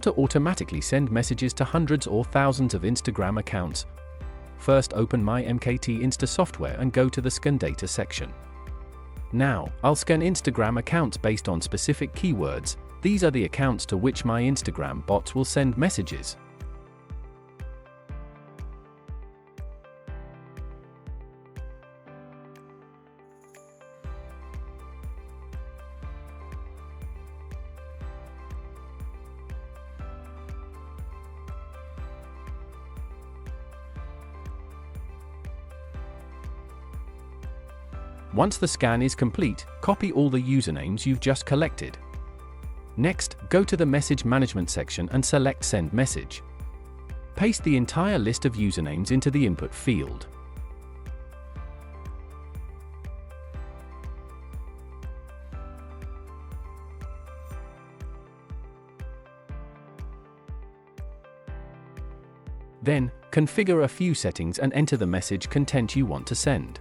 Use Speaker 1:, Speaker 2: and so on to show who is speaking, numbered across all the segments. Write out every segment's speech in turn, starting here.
Speaker 1: to automatically send messages to hundreds or thousands of Instagram accounts. First, open my MKT Insta software and go to the Scan Data section. Now, I'll scan Instagram accounts based on specific keywords. These are the accounts to which my Instagram bots will send messages. Once the scan is complete, copy all the usernames you've just collected. Next, go to the Message Management section and select Send Message. Paste the entire list of usernames into the input field. Then, configure a few settings and enter the message content you want to send.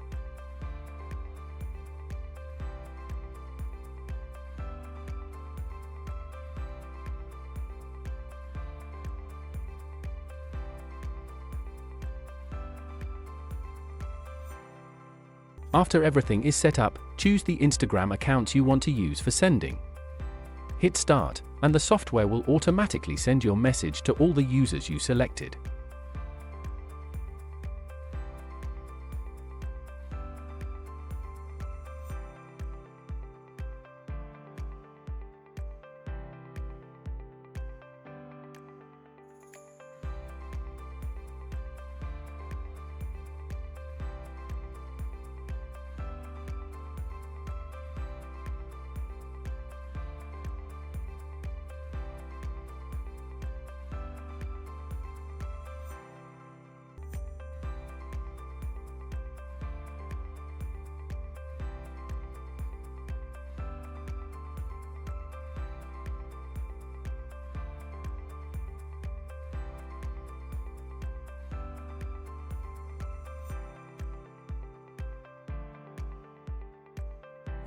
Speaker 1: After everything is set up, choose the Instagram accounts you want to use for sending. Hit Start, and the software will automatically send your message to all the users you selected.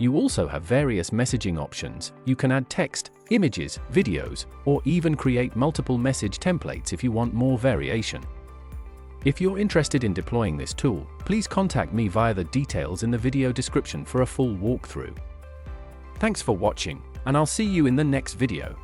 Speaker 1: You also have various messaging options. You can add text, images, videos, or even create multiple message templates if you want more variation. If you're interested in deploying this tool, please contact me via the details in the video description for a full walkthrough. Thanks for watching, and I'll see you in the next video.